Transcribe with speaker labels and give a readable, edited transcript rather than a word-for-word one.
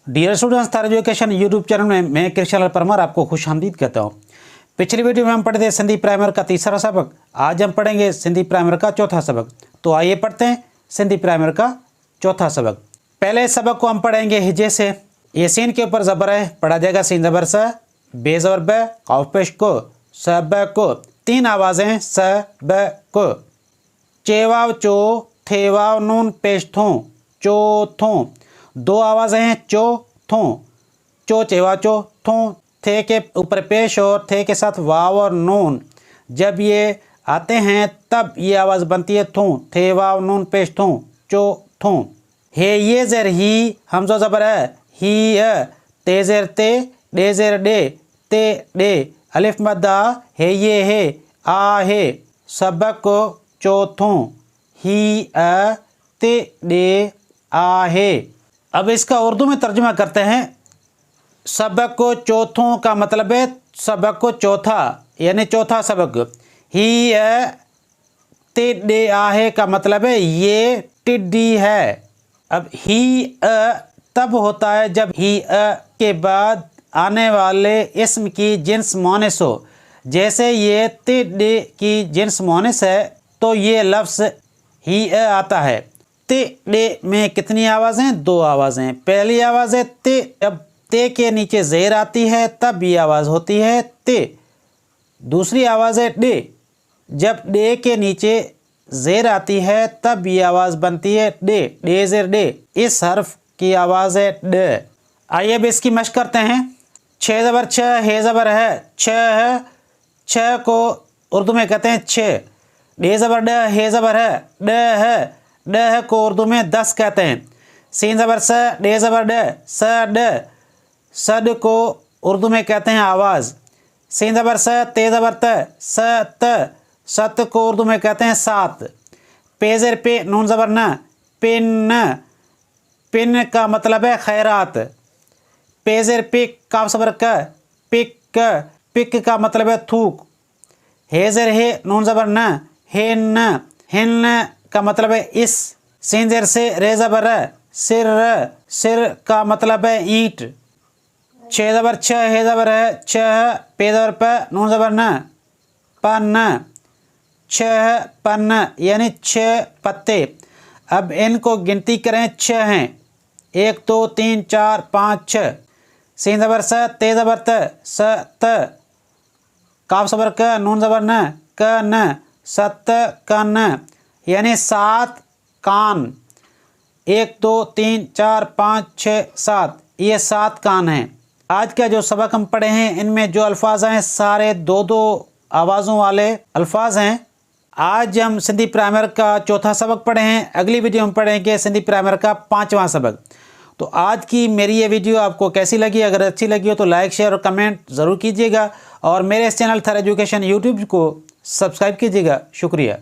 Speaker 1: Dear students, थारा education YouTube channel में मैं कृष्ण परमार आपको खुश आमदीद कहता हूँ। पिछली वीडियो में हम पढ़े थे सिंधी प्राइमर का तीसरा सबक। आज हम पढ़ेंगे सिंधी प्राइमर का चौथा सबक। तो आइए पढ़ते हैं सिंधी प्राइमर का चौथा सबक। पहले सबक को हम पढ़ेंगे हिजे से। ये सीन के ऊपर ज़बर है, पढ़ा जाएगा सीन ज़बर स, बे ज़बर ब, काफ पेश को, स ब को। तीन आवाज़ें हैं, स ब को। चेवाव चो, थेवाव नून पेश थों, चो थों। दो आवाज़ें हैं, चो थों, चो चेवा चो थों। थे के ऊपर पेश और थे के साथ वाव और नून जब ये आते हैं तब ये आवाज़ बनती है थों, थे वाव नून पेश थों, चो थों। हे ये ज़ेर ही, हमज़ो ज़बर है, ही ते ज़ेर ते, डे ज़ेर डे, ते डे। अलिफ मद्दा, हे ये हे, आ हे। सबक को चौथों, ही ते डे आ हे। अब इसका उर्दू में तर्जुमा करते हैं। सबक को चौथों का मतलब है सबक को चौथा, यानी चौथा सबक। ही टिड्डी आहे का मतलब है ये टिड्डी है। अब ही तब होता है जब ही के बाद आने वाले इस्म की जिन्स मोनिस हो। जैसे ये टिड्डी की जिन्स मोनिस है तो ये लफ्ज़ ही आता है। टिड्डी में कितनी आवाज़ें? दो आवाज़ें। पहली आवाज़ है ते, जब ते के नीचे ज़ेर आती है तब ये आवाज़ होती है ते। दूसरी आवाज़ है डे, जब डे के नीचे ज़ेर आती है तब ये आवाज़ बनती है डे, डे ज़ेर डे। इस हर्फ की आवाज़ है ड। आइए अब इसकी मशक करते हैं। छः ज़बर छ, हे ज़बर है, छ है। छ को उर्दू में कहते हैं छः। डे ज़बर ड, हे ज़बर है, ड है। ड को उर्दू में 10 कहते हैं। सीन ज़बर स, डे ज़बर ड, स ड। सड को उर्दू में कहते हैं आवाज़। सीन ज़बर स, ते ज़बर त, स त। सत को उर्दू में कहते हैं सात। पे ज़ेर पे, नून ज़बर न, पिन। पिन का मतलब है खैरात। पे ज़ेर पिक, काफ ज़बर क, पिक। पिक का मतलब है थूक। हे ज़ेर हे, नून ज़बर न, हिन। हिन का मतलब है इस। सीन ज़ेर से, रे ज़बर र, सिर। सिर का मतलब है ईंट। छः ज़बर छ, हे ज़बर है, छह। पे ज़बर प, नून ज़बर न, पन। छह पन यानी 6 पत्ते। अब इनको गिनती करें, 6 हैं। 1 2 3 4 5 6। सीन ज़बर स, ते ज़बर त, स त। काफ ज़बर क, नून ज़बर न, क न। सत कन यानी 7 कान। 1 2 3 4 5 6 7, ये 7 कान हैं। आज का जो सबक हम पढ़े हैं इनमें जो अल्फाज हैं सारे 2-2 आवाज़ों वाले अल्फाज हैं। आज हम सिंधी प्राइमर का चौथा सबक पढ़े हैं। अगली वीडियो में पढ़ेंगे सिंधी प्राइमर का 5वां सबक। तो आज की मेरी ये वीडियो आपको कैसी लगी? अगर अच्छी लगी हो तो लाइक, शेयर और कमेंट ज़रूर कीजिएगा और मेरे इस चैनल थारा एजुकेशन यूट्यूब को सब्सक्राइब कीजिएगा। शुक्रिया।